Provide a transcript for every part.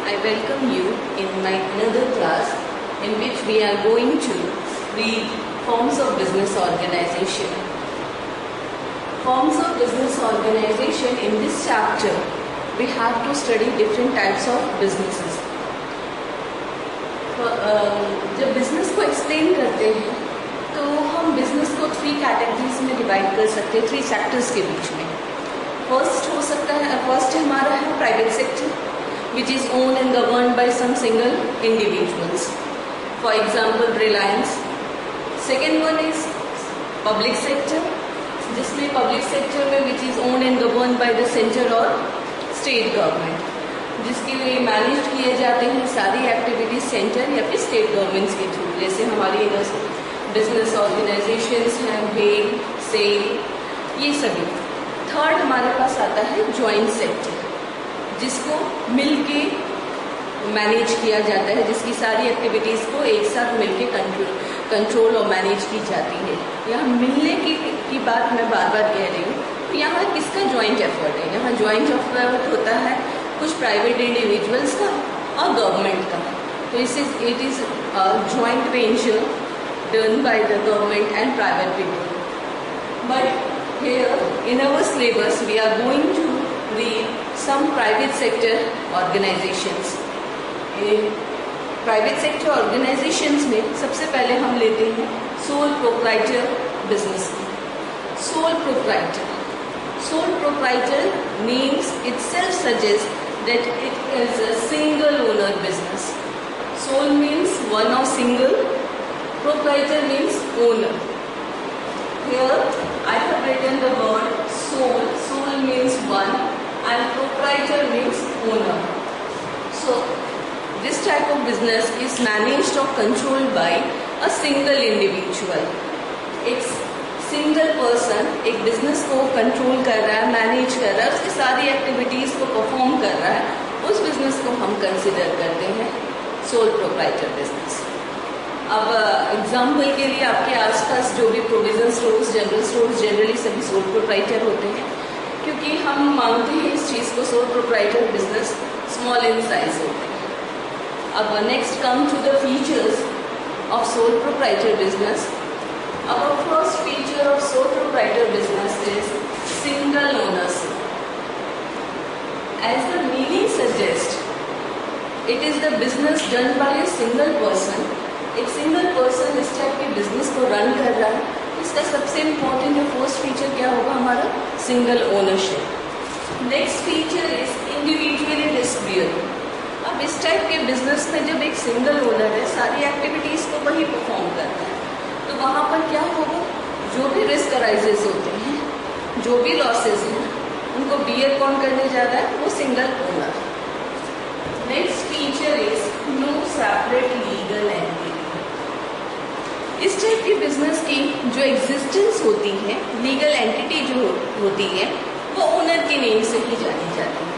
I welcome you in my another class in which we are going to read forms of business organization. Forms of business organization. In this chapter, we have to study different types of businesses. जब business को explain करते हैं तो हम business को 3 categories में divide कर सकते हैं, 3 सेक्टर्स के बीच में. फर्स्ट है हमारा है private sector, which is owned and governed by some single individuals. For example, Reliance. Second one is public sector, जिसमें पब्लिक सेक्टर में which is owned and governed by the center और state government, जिसके लिए manage किए जाते हैं सारी activities centre या फिर स्टेट गवर्नमेंट्स के थ्रू. जैसे हमारी बिजनेस ऑर्गेनाइजेशंस हैं, भेल, सेल, ये सभी. थर्ड हमारे पास आता है जॉइंट सेक्टर, जिसको मिलके मैनेज किया जाता है, जिसकी सारी एक्टिविटीज़ को एक साथ मिलके कंट्रोल और मैनेज की जाती है. यहाँ मिलने की बात मैं बार बार कह रही हूँ. तो यहाँ किसका जॉइंट एफर्ट है? यहाँ जॉइंट एफर्ट होता है कुछ प्राइवेट इंडिविजुअल्स का और गवर्नमेंट का. तो it is joint venture done by the government and private people. But here in our syllabus we are going to read some private sector organizations. Private sector organisations में सबसे पहले हम लेते हैं sole proprietor business. Sole proprietor means itself suggests that it is a single owner business. Soul means one or single, proprietor means owner. Here I have written the word soul. Soul means one and proprietor means owner. So this type of business is managed or controlled by a single individual. एक single person एक business को control कर रहा है, manage कर रहा है, उसकी सारी एक्टिविटीज को परफॉर्म कर रहा है. उस बिजनेस को हम कंसिडर करते हैं सोल प्रोप्राइटर बिजनेस. अब एग्जाम्पल के लिए आपके आसपास जो भी provision stores, general stores, generally सभी सोल प्रोप्राइटर होते हैं, क्योंकि हम मानते हैं इस चीज़ को. Sole proprietor business small in size होते हैं. अब next come to the features of sole proprietor business. Our first feature of sole proprietor business is single ownership. As the meaning suggests, it is the business done by a single person. एक single person इस type के business को run कर रहा है. इसका सबसे important first feature क्या होगा हमारा? Single ownership. Next feature is individually risk bearing. अब इस टाइप के बिजनेस में जब एक सिंगल ओनर है, सारी एक्टिविटीज को वही परफॉर्म करता है, तो वहाँ पर क्या होगा? जो भी रिस्क अराइजेस होते हैं, जो भी लॉसेस हैं, उनको बियर कौन करने जा रहा है? वो single owner. Next feature is no separate legal entity. इस टाइप की बिजनेस की जो एग्जिस्टेंस होती है, लीगल एंटिटी जो होती है, वो ओनर के नेम से ही जानी जाती है.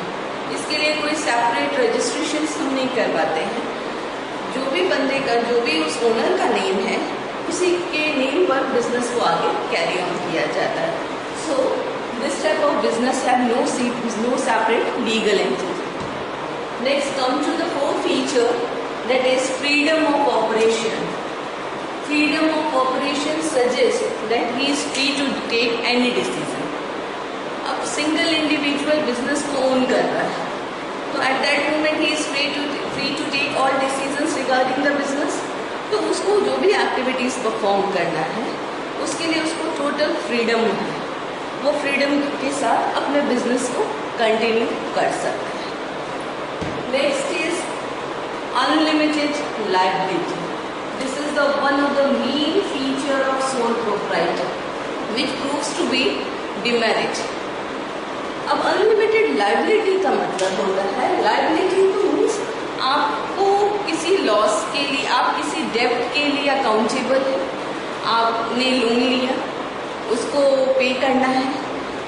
इसके लिए कोई सेपरेट रजिस्ट्रेशन हम नहीं करवाते हैं. जो भी बंदे का, जो भी उस ओनर का नेम है, उसी के नेम पर बिजनेस को आगे कैरी ऑन किया जाता है. So this type of business have no separate legal entity. Next come to the fourth feature, that is freedom of operation. Freedom of operation suggests that he is free to take any decision. अब single individual business को own कर रहा है, तो at that moment he is free to take all decisions regarding the business. तो उसको जो भी एक्टिविटीज परफॉर्म करना है, उसके लिए उसको टोटल फ्रीडम है. वो फ्रीडम के साथ अपने बिजनेस को कंटिन्यू कर सकता है. Next is unlimited liability. This is the one of the main feature of sole proprietor, which proves to be demerit. अब अनलिमिटेड लाइबिलिटी का मतलब होता है, लाइबिलिटी तो मीन्स आपको किसी लॉस के लिए, आप किसी डेब्ट के लिए अकाउंटेबल है. आपने लोन लिया, उसको पे करना है,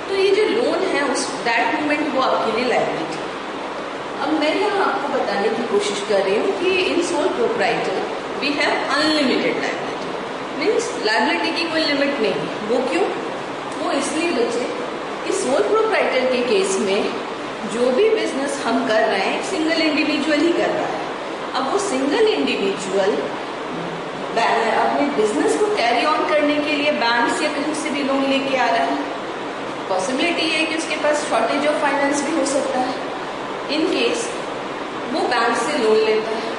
तो ये जो लोन है उस दैट मोमेंट वो आपके लिए लाइबिलिटी. अब मैं यहाँ आपको बताने की कोशिश कर रही हूँ कि in sole proprietor we have unlimited liability. Means liability की कोई लिमिट नहीं. वो क्यों? वो इसलिए बचे कि सोल प्रोप्राइटर के केस में जो भी बिजनेस हम कर रहे हैं एक सिंगल इंडिविजुअल ही कर रहा है। अब वो सिंगल इंडिविजुअल अपने बिजनेस को कैरी ऑन करने के लिए बैंक या कहीं से भी लोन लेके आ रहा है। पॉसिबिलिटी है कि उसके पास शॉर्टेज ऑफ फाइनेंस भी हो सकता है। इन केस वो बैंक से लोन लेता है,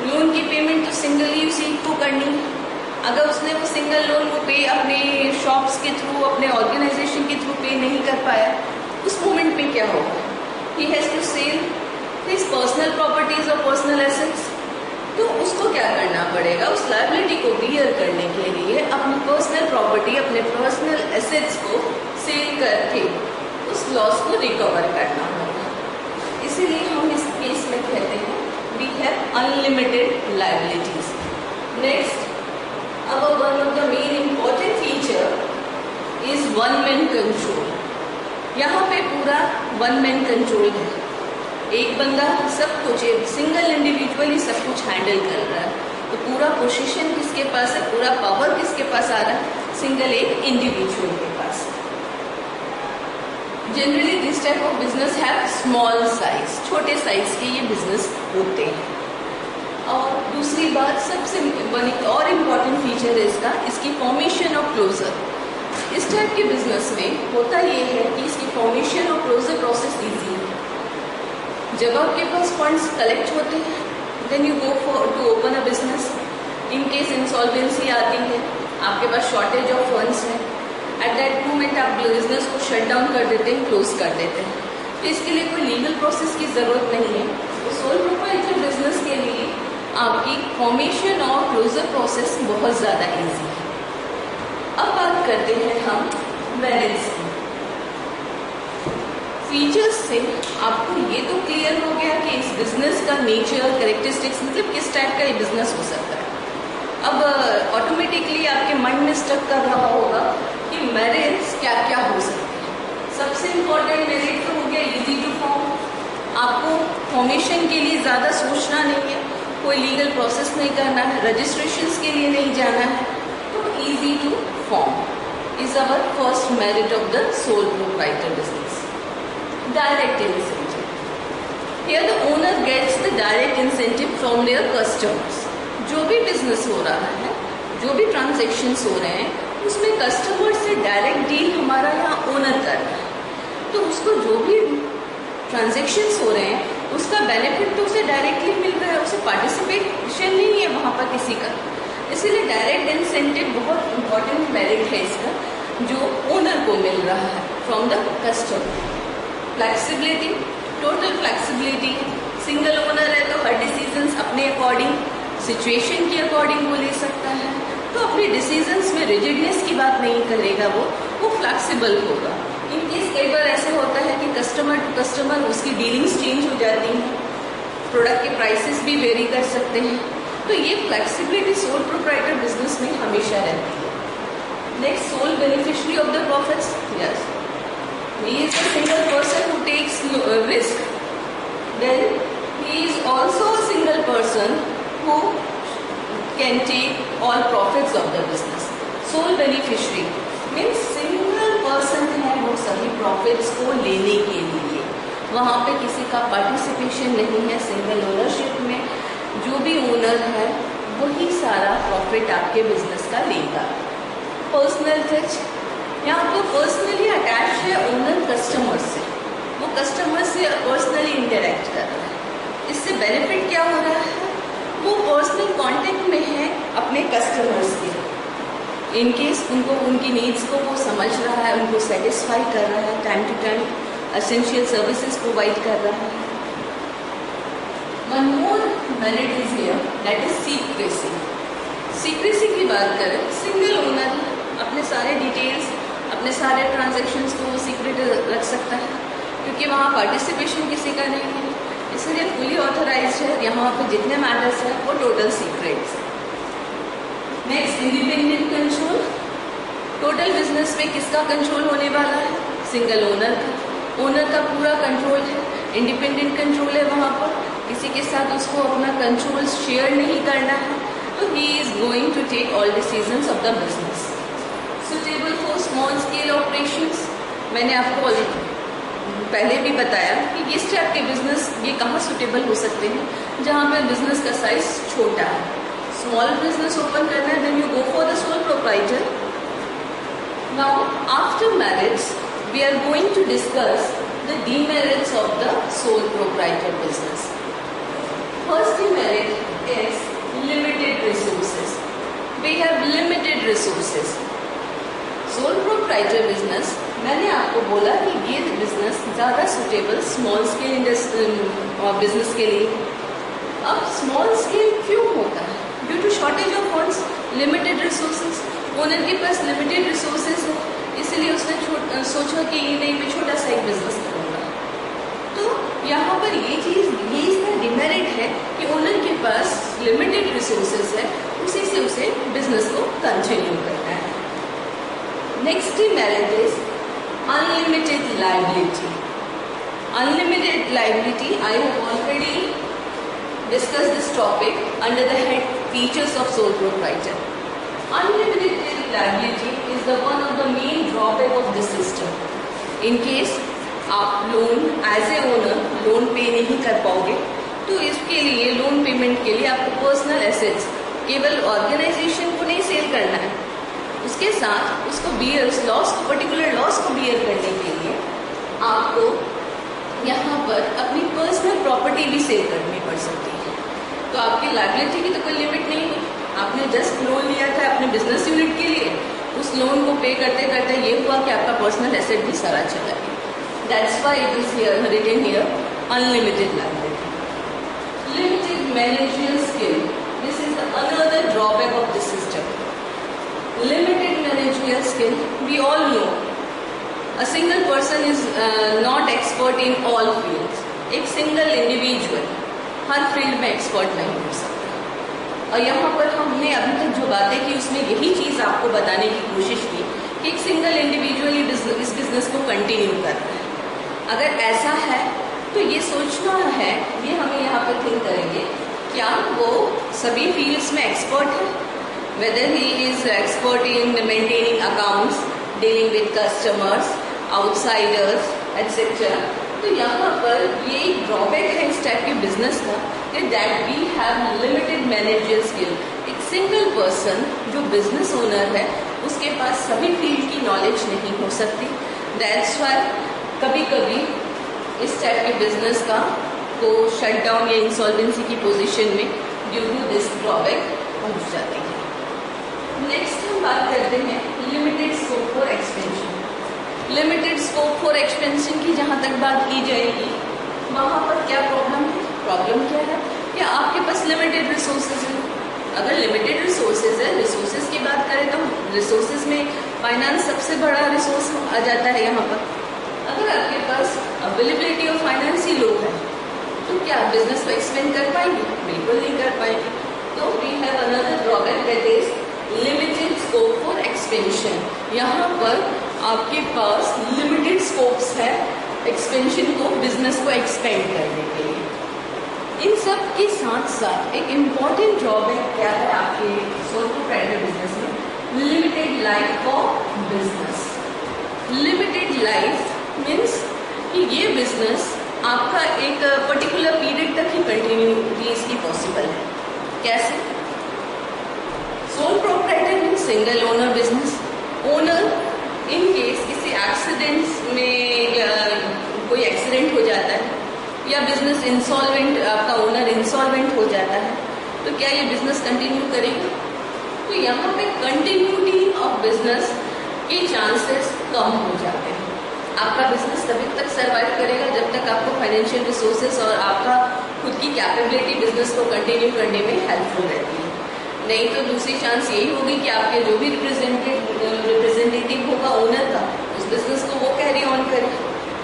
लोन की पेमेंट तो सिंगली उसी को करनी है। अगर उसने वो सिंगल लोन को पे अपने शॉप्स के थ्रू, अपने ऑर्गेनाइजेशन के थ्रू पे नहीं कर पाया, उस मोमेंट पे क्या होगा? He has to sell his personal properties और पर्सनल एसेट्स। तो उसको क्या करना पड़ेगा? उस लायबिलिटी को बियर करने के लिए अपनी पर्सनल प्रॉपर्टी, अपने पर्सनल एसेट्स को सेल करके उस लॉस को रिकवर करना होगा। इसीलिए हम इस केस में कहते हैं we have unlimited liabilities. Next, अब one of the main important feature is one man control. यहाँ पे पूरा वन मैन कंट्रोल है, एक बंदा सब कुछ, एक सिंगल इंडिविजुअल ही सब कुछ हैंडल कर रहा है। तो पूरा पोजीशन किसके पास है, पूरा पावर किसके पास आ रहा है? सिंगल एक इंडिविजुअल के पास। Generally this type of business have small size, छोटे साइज के ये बिजनेस होते हैं। और दूसरी बात, सबसे और इम्पॉर्टेंट फीचर है इसकी फॉर्मेशन और क्लोजर। इस टाइप के बिजनेस में होता ये है कि इसकी फॉर्मेशन और क्लोजर प्रोसेस ईजी है। जब आपके पास फंड्स कलेक्ट होते हैं, then you go for to open a business. In case insolvency आती है, आपके पास शॉर्टेज ऑफ फंड्स है, एट दैट मोमेंट आप बिजनेस को शट डाउन कर देते हैं, क्लोज कर देते हैं। तो इसके लिए कोई लीगल प्रोसेस की ज़रूरत नहीं है। तो सोल प्रोप्राइटर बिजनेस के लिए आपकी फॉर्मेशन और क्लोजर प्रोसेस बहुत ज़्यादा ईजी है। अब बात करते हैं हम मेरिट्स की। फीचर्स से आपको ये तो क्लियर हो गया कि इस बिजनेस का नेचर, कैरेक्टरिस्टिक्स, मतलब किस टाइप का ये बिजनेस हो सकता है। अब ऑटोमेटिकली आपके माइंड में स्टक कर रहा होगा कि मेरिट्स क्या क्या हो सकते हैं। सबसे इम्पोर्टेंट मेरिट तो हो गया इजी टू फॉर्म। आपको फॉर्मेशन के लिए ज़्यादा सोचना नहीं है, कोई लीगल प्रोसेस नहीं करना है, रजिस्ट्रेशंस के लिए नहीं जाना है। तो easy to form is our first merit of the sole proprietor business. Direct incentive. Here the owner gets the direct incentive from their customers. जो भी बिजनेस हो रहा है, जो भी ट्रांजेक्शन्स हो रहे हैं, उसमें कस्टमर से डायरेक्ट डील हमारा यहाँ ओनर कर रहा है। तो उसको जो भी ट्रांजेक्शन्स हो रहे हैं उसका बेनिफिट तो उसे डायरेक्टली मिल रहा है, उसे पार्टिसिपेशन नहीं है वहाँ पर किसी का। इसीलिए डायरेक्ट इंसेंटिव बहुत इंपॉर्टेंट मेरिट है इसका, जो ओनर को मिल रहा है from the customer. Flexibility, total flexibility. Single owner है तो हर डिसीजंस अपने अकॉर्डिंग, सिचुएशन के अकॉर्डिंग वो ले सकता है। तो अपने डिसीजंस में रिजिडनेस की बात नहीं करेगा, वो फ्लेक्सिबल होगा। इन केस कई बार ऐसे होता है कि कस्टमर टू कस्टमर उसकी डीलिंग्स चेंज हो जाती हैं, प्रोडक्ट के प्राइसेस भी वेरी कर सकते हैं। तो ये फ्लेक्सिबिलिटी सोल प्रोप्राइटर बिजनेस में हमेशा रहती है। Next, sole beneficiary of the profits. Yes, he is a single person who takes risk. Then he is also a single person who can take all profits of the business. Sole beneficiary means single person है वो सभी profits को लेने के लिए, वहाँ पे किसी का पार्टिसिपेशन नहीं है। सिंगल ओनरशिप में जो भी ओनर है वही सारा प्रॉफिट आपके बिजनेस का लेगा। पर्सनल टच, यहाँ पर पर्सनली अटैच है ओनर कस्टमर से, वो कस्टमर से पर्सनली इंटरेक्ट कर रहा है। इससे बेनिफिट क्या हो रहा है? वो पर्सनल कांटेक्ट में है अपने कस्टमर्स के। इन केस उनको, उनकी नीड्स को वो समझ रहा है, उनको सेटिस्फाई कर रहा है, time to time essential services provide कर रहा है। One more merit is here, that is secrecy. Secrecy की बात करें, सिंगल ओनर अपने सारे डिटेल्स, अपने सारे ट्रांजैक्शंस को सीक्रेट रख सकता है, क्योंकि वहाँ पार्टिसिपेशन किसी का नहीं है। इसलिए फुली ऑथराइज्ड है, यहाँ पे जितने मैटर्स हैं वो total secrets. Next, independent control. Total business में किसका कंट्रोल होने वाला है? सिंगल ओनर का। ओनर का पूरा कंट्रोल है, इंडिपेंडेंट कंट्रोल है, वहाँ पर किसी के साथ उसको अपना कंट्रोल शेयर नहीं करना है। तो he is going to take all decisions of the business. Suitable for small scale operations, मैंने आपको पहले भी बताया कि इस टाइप के बिजनेस ये कहाँ सुटेबल हो सकते हैं, जहाँ पे बिजनेस का साइज छोटा है. स्मॉल बिजनेस ओपन करना है, then you go for the sole proprietor. Now after merits we are going to discuss the demerits of the sole proprietor business. First demerit is limited resources. We have limited resources. Sole proprietor business, मैंने आपको बोला कि ये business ज़्यादा suitable small scale business के लिए. अब small scale क्यों होता है? Due to shortage of funds, limited resources. Owner के पास लिमिटेड रिसोर्सेज है, इसलिए उसने सोचा कि नहीं मैं छोटा सा एक बिजनेस करूँगा. तो यहाँ पर ये इसका डिमेरिट है कि ओनर के पास लिमिटेड रिसोर्सेज है, उसी से उसे बिजनेस को कंटिन्यू करना है. Next demerit is unlimited liability. Unlimited liability, I have already discuss this topic under the head features of sole proprietor. Unlimited liability is the one of the main drawback of this system. In case आप loan as a owner loan pay नहीं कर पाओगे, तो इसके लिए loan payment के लिए आपको पर्सनल एसेट्स केवल ऑर्गेनाइजेशन को नहीं सेल करना है, उसके साथ उसको उस लॉस को पर्टिकुलर लॉस को बियर करने के लिए आपको यहाँ पर अपनी पर्सनल प्रॉपर्टी भी सेल करनी पड़ सकती है. तो आपकी लायबिलिटी की तो कोई लिमिट नहीं है. आपने जस्ट लोन लिया था अपने बिजनेस यूनिट के लिए, उस लोन को पे करते करते ये हुआ कि आपका पर्सनल एसेट भी सारा चला गया. That's why it is here written here unlimited liability. Limited managerial skill, this is another drawback of this system. Limited managerial skill, we all know a single person is not expert in all fields. एक single individual हर field में expert नहीं हो सकता. और यहाँ पर हमने अभी तक जो बातें की उसमें यही चीज़ आपको बताने की कोशिश की कि एक सिंगल इंडिविजुअल इस बिजनेस को कंटिन्यू करना है. अगर ऐसा है तो ये सोचना है, ये हमें यहाँ पर थिंक करेंगे, क्या वो सभी फील्ड्स में एक्सपर्ट है? Weather he is expert in maintaining accounts, dealing with customers, outsiders etcetera. तो यहाँ पर ये एक ड्रॉबैक है इस टाइप के बिजनेस का, that we have limited managerial skill. एक सिंगल पर्सन जो बिजनेस ओनर है उसके पास सभी फील्ड की नॉलेज नहीं हो सकती. दैट्स व्हाई कभी कभी इस टाइप के बिजनेस का को शट डाउन या इंसॉल्वेंसी की पोजीशन में ड्यू टू दिस ड्रॉबैक पहुँच जाती है. नेक्स्ट हम बात करते हैं limited scope for expansion. Limited scope for expansion की जहाँ तक बात की जाएगी, वहाँ पर क्या प्रॉब्लम है? प्रॉब्लम क्या है कि आपके पास लिमिटेड रिसोर्सेज है. अगर लिमिटेड रिसोर्सेज है, रिसोर्सेज की बात करें तो रिसोर्सेज में फाइनेंस सबसे बड़ा रिसोर्स आ जाता है यहाँ पर. अगर आपके पास अवेलेबिलिटी ऑफ फाइनेंस ही लो है तो क्या बिजनेस को एक्सपेंड कर पाएंगे? बिल्कुल नहीं कर पाएंगे. तो we have another drawback that is limited scope for expansion. यहाँ पर आपके पास लिमिटेड स्कोप्स है एक्सपेंशन को, बिजनेस को एक्सपेंड करने के लिए. इन सब के साथ साथ एक इम्पॉर्टेंट ड्रॉबैक क्या है आपके सोल प्रोप्राइटर बिजनेस में? Limited life of business. Limited life means कि ये बिजनेस आपका एक पर्टिकुलर पीरियड तक ही कंटिन्यूटी इसकी पॉसिबल है. कैसे? Sole proprietor means single owner business. Owner in case किसी एक्सीडेंट्स में या कोई एक्सीडेंट हो जाता है या बिजनेस इंसॉल्वेंट, आपका ओनर इंसॉल्वेंट हो जाता है, तो क्या ये बिजनेस कंटिन्यू करेगा? तो यहाँ पे कंटिन्यूटी ऑफ बिजनेस के चांसेस कम हो जाते हैं. आपका बिजनेस तभी तक सर्वाइव करेगा जब तक आपको फाइनेंशियल रिसोर्सेज और आपका खुद की कैपेबिलिटी बिजनेस को कंटिन्यू करने में हेल्पफुल रहती है. नहीं तो दूसरी चांस यही होगी कि आपके जो भी रिप्रेजेंटेटिव होगा ओनर का, उस बिजनेस को वो कैरी ऑन करे.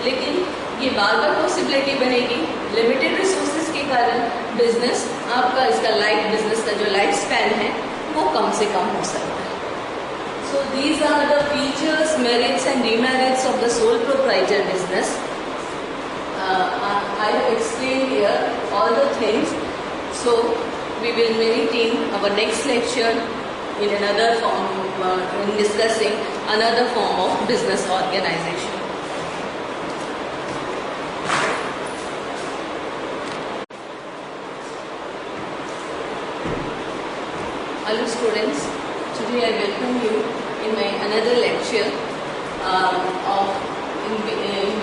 लेकिन ये बार बार पॉसिबिलिटी बनेगी लिमिटेड रिसोर्सेज के कारण बिजनेस आपका इसका बिजनेस का जो लाइफ स्पैन है वो कम से कम हो सकता है. So these are the features, merits and demerits of the sole proprietor business. I have explained here all the things. So we will meet in our next lecture in another form, in discussing another form of business organization. students, today I welcome you in my another lecture in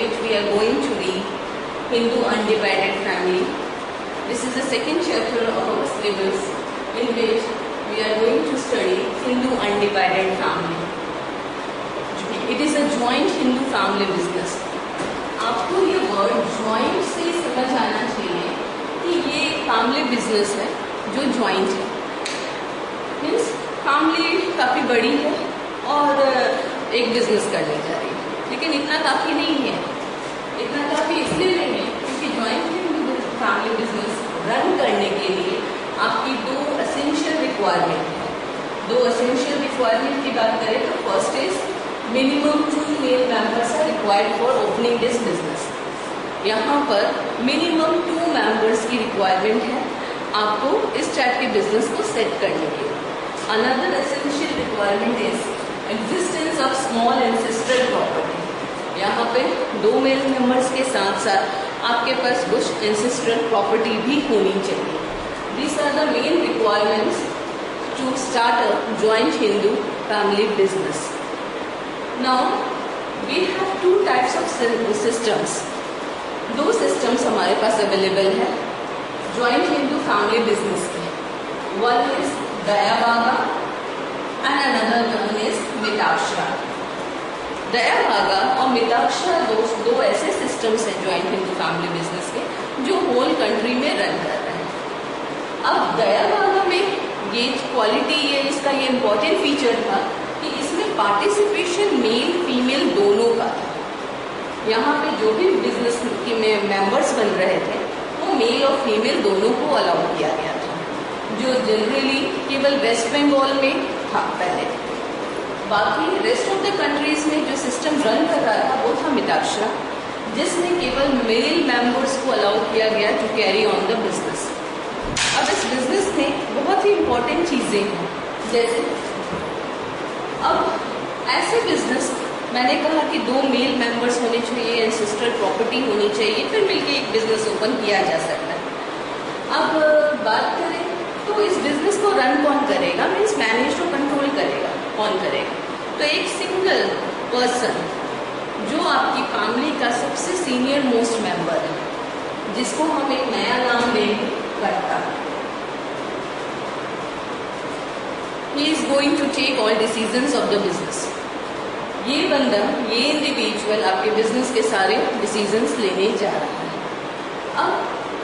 which we are going to read Hindu Undivided Family. This is the second chapter of our syllabus in which we are going to study Hindu Undivided Family. It is a joint Hindu family business. आपको ये word joint से समझ आना चाहिए कि ये family business है जो ज्वाइंट है, मीन्स फैमिली काफ़ी बड़ी है और एक बिजनेस करने जा रही है, लेकिन इतना काफ़ी नहीं है। इतना काफ़ी इसलिए नहीं है क्योंकि ज्वाइंट फैमिली बिजनेस रन करने के लिए आपकी दो एसेंशियल रिक्वायरमेंट है। दो एसेंशियल रिक्वायरमेंट की बात करें तो first is minimum 2 male members are required for opening this business. यहाँ पर मिनिमम 2 मेंबर्स की रिक्वायरमेंट है आपको इस टाइप के बिजनेस को सेट करने के लिए। Another essential requirement is existence of small ancestral property. यहाँ पे 2 मेल मेंबर्स के साथ साथ आपके पास कुछ एंसेस्ट्रल प्रॉपर्टी भी होनी चाहिए। These are the main requirements to start a joint Hindu family business. Now, we have 2 types of systems. 2 systems हमारे पास अवेलेबल है joint Hindu family business के। One is Daya Bhaga and another one is Mitaksha. दया भागा और मिताक्षा दो ऐसे systems हैं joint Hindu family business के जो होल कंट्री में रन कर रहे हैं। अब दया भागा में ये क्वालिटी ये इसका ये इम्पोर्टेंट फीचर था कि इसमें पार्टिसिपेशन मेल फीमेल दोनों का था। यहाँ पे जो भी बिजनेस के मेंबर्स बन रहे थे वो मेल और फीमेल दोनों को अलाउ किया गया था, जो जनरली केवल वेस्ट बंगाल में था पहले। बाकी रेस्ट ऑफ द कंट्रीज में जो सिस्टम रन कर रहा था वो था मिताक्षा, जिसमें केवल मेल मेंबर्स को अलाउ किया गया to carry on the business. अब इस बिजनेस में बहुत ही इम्पोर्टेंट चीज़ें हैं, जैसे अब ऐसे बिजनेस मैंने कहा कि 2 मेल मेंबर्स होने चाहिए, एंसेस्ट्रल प्रॉपर्टी होनी चाहिए, फिर मिलके एक बिजनेस ओपन किया जा सकता है। अब बात करें तो इस बिजनेस को रन कौन करेगा, मीन्स मैनेज और कंट्रोल करेगा कौन करेगा? तो एक सिंगल पर्सन जो आपकी फैमिली का सबसे सीनियर मोस्ट मेंबर है, जिसको हम एक नया नाम देंगे karta. He is going to take all decisions of the business. ये बंदा, ये इंडिविजुअल आपके बिजनेस के सारे डिसीजंस लेने जा रहा है। अब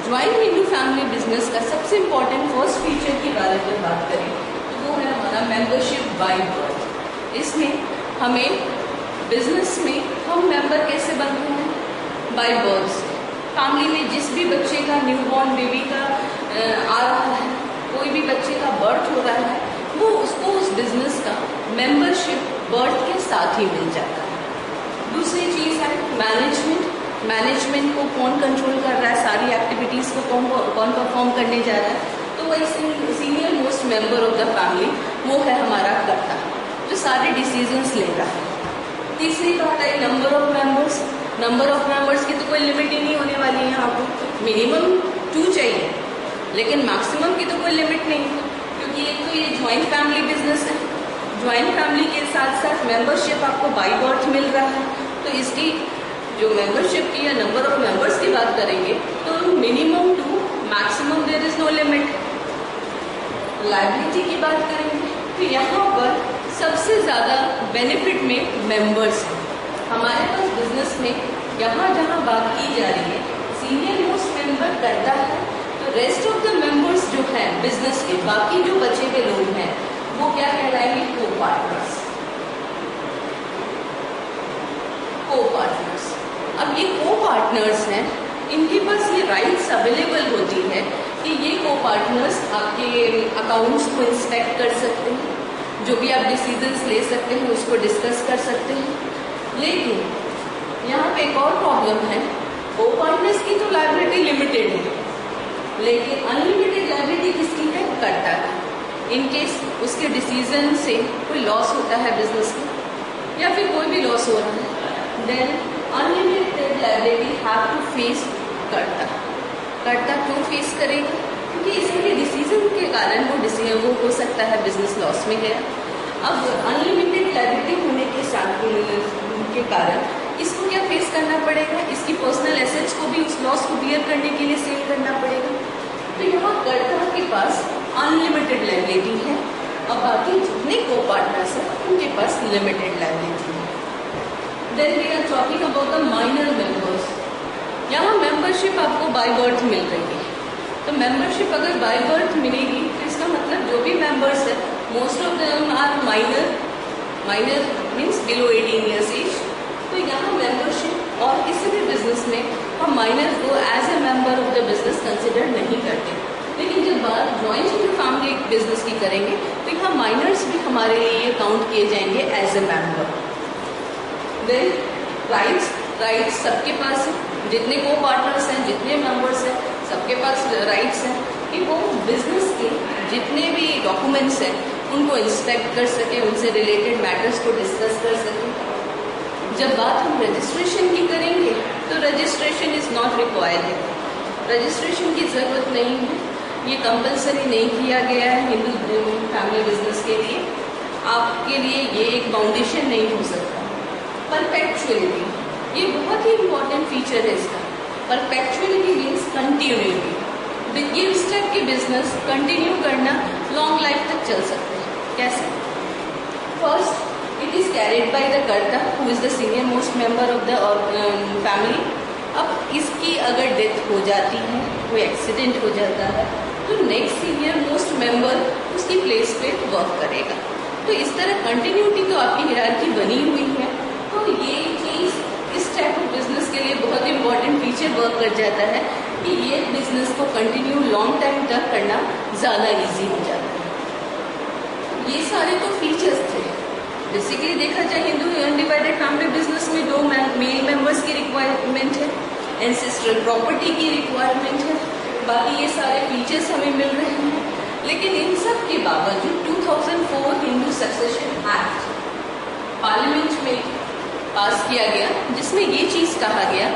ज्वाइंट हिंदू फैमिली बिजनेस का सबसे इम्पोर्टेंट फर्स्ट फीचर के बारे में बात करें तो वो है हमारा मेंबरशिप बाय बर्थ। इसमें हमें बिजनेस में हम मेंबर कैसे बनते हैं? बाय बर्थ से। फैमिली में जिस भी बच्चे का न्यूबॉर्न बेबी का आ रहा है, कोई भी बच्चे का बर्थ हो रहा है, वो उसको उस बिजनेस का मेंबरशिप बर्थ के साथ ही मिल जाता है। दूसरी चीज़ है मैनेजमेंट। मैनेजमेंट को कौन कंट्रोल कर रहा है, सारी एक्टिविटीज़ को कौन परफॉर्म करने जा रहा है? तो वही senior most member of the family वो है हमारा कर्ता, जो सारे डिसीजंस ले रहा है। तीसरी बात है number of members. Number of members की तो कोई लिमिट ही नहीं होने वाली है यहाँ पर। मिनिमम 2 चाहिए, लेकिन मैक्सिमम की तो कोई लिमिट नहीं है, क्योंकि एक तो ये ज्वाइंट फैमिली बिजनेस है। ज्वाइंट फैमिली के साथ साथ मेंबरशिप आपको बाय बर्थ मिल रहा है, तो इसकी जो मेंबरशिप की या नंबर ऑफ मेंबर्स की बात करेंगे तो minimum 2, maximum there is no limit. Liability की बात करेंगे तो यहाँ पर सबसे ज़्यादा बेनिफिट में मेंबर्स हैं। हमारे पास बिजनेस में यहाँ जहाँ बात की जा रही है सीनियर मोस्ट मेंबर करता है, तो रेस्ट ऑफ द मेंबर्स जो हैं बिजनेस के, बाकी जो बचे हुए लोग हैं वो क्या कहलाएंगे? को पार्टनर्स। अब ये को पार्टनर्स हैं, इनके पास ये राइट्स अवेलेबल होती है कि ये को पार्टनर्स आपके अकाउंट्स को इंस्पेक्ट कर सकते हैं, जो भी आप डिसीजंस ले सकते हैं उसको डिस्कस कर सकते हैं। लेकिन यहाँ पे एक और प्रॉब्लम है, को पार्टनर्स की तो लायबिलिटी लिमिटेड है, लेकिन अनलिमिटेड लायबिलिटी किसकी है? कर्ता की। इनकेस उसके डिसीजन से कोई लॉस होता है बिजनेस में या फिर कोई भी लॉस हो रहा है, then unlimited liability have to face karta. Karta क्यों फेस करेगा? क्योंकि इसके डिसीजन के कारण वो हो सकता है बिजनेस लॉस में गया। अब अनलिमिटेड लायबिलिटी होने के साथ के कारण इसको क्या फेस करना पड़ेगा, इसकी पर्सनल एसेट्स को भी उस लॉस को बियर करने के लिए सेल करना पड़ेगा। तो यहाँ कर्ता के पास अनलिमिटेड लायबिलिटी है और बाकी जितने को पार्टनर्स हैं उनके पास लिमिटेड लायबिलिटी है। Then we are talking about the minor members. यहाँ मेंबरशिप आपको बाय बर्थ मिल रही है, तो मेंबरशिप अगर बाय बर्थ मिलेगी तो इसका मतलब जो भी मेंबर्स है most of them are minor means below 18 years age. तो यहाँ मेंबरशिप और किसी भी बिजनेस में हम माइनर को as a member of the business consider नहीं करते, लेकिन जब बात जॉइंट फैमिली बिजनेस की करेंगे तो यहाँ माइनर्स भी हमारे लिए काउंट किए जाएंगे as a member. Then rights सबके पास है, जितने को पार्टनर्स हैं, जितने मेंबर्स हैं, सबके पास राइट्स हैं कि वो बिजनेस के जितने भी डॉक्यूमेंट्स हैं उनको इंस्पेक्ट कर सके, उनसे रिलेटेड मैटर्स को डिस्कस कर सके। जब बात हम रजिस्ट्रेशन की करेंगे तो registration is not required, registration की ज़रूरत नहीं है, ये कंपलसरी नहीं किया गया है हिंदू फैमिली बिजनेस के लिए, आपके लिए ये एक फाउंडेशन नहीं हो सकता। परपेचुअलिटी, ये बहुत ही इंपॉर्टेंट फीचर है इसका। परपेचुअलिटी मीन्स कंटिन्यूटी, ये इस टाइप के बिजनेस कंटिन्यू करना लॉन्ग लाइफ तक चल सकते हैं। कैसे? First, it is carried by the karta who is the senior most member of the family. अब इसकी अगर डेथ हो जाती है, कोई एक्सीडेंट हो जाता है, तो नेक्स्ट सीनियर मोस्ट मेंबर उसकी प्लेस पे वर्क करेगा। तो इस तरह कंटिन्यूटी तो आपकी हियरार्की बनी हुई है। तो ये चीज़ इस टाइप ऑफ बिजनेस के लिए बहुत इंपॉर्टेंट फीचर वर्क कर जाता है कि ये बिजनेस को कंटिन्यू लॉन्ग टाइम तक करना ज़्यादा इजी हो जाता है। ये सारे तो फीचर्स थे। बेसिकली देखा जाए हिंदू अनडिवाइडेड फैमिली बिजनेस में 2 मेल मेंबर्स की रिक्वायरमेंट है, एंसेस्ट्रल प्रॉपर्टी की रिक्वायरमेंट है, बाकी ये सारे फीचर्स हमें मिल रहे हैं। लेकिन इन सब के बावजूद 2004 हिंदू सक्सेशन एक्ट पार्लियामेंट में पास किया गया, जिसमें ये चीज़ कहा गया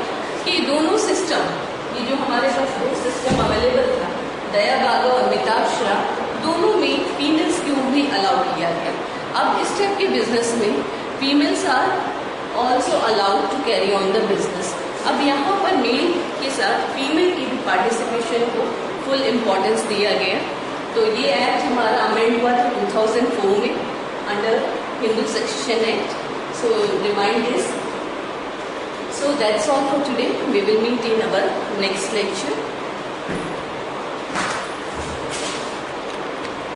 कि दोनों सिस्टम, ये जो हमारे पास 2 सिस्टम अवेलेबल था, दया बागा और मिताक्षरा, दोनों में फीमेल्स को भी अलाउ किया गया। अब इस टाइप के बिजनेस में females are also allowed to carry on the business. अब यहाँ पर मेल के साथ फीमेल की भी पार्टिसिपेशन को फुल इम्पोर्टेंस दिया गया। तो ये एक्ट हमारा अमेंड हुआ था 2004 में under Hindu succession act. So remind this. So that's all for today. We will meet in our next lecture.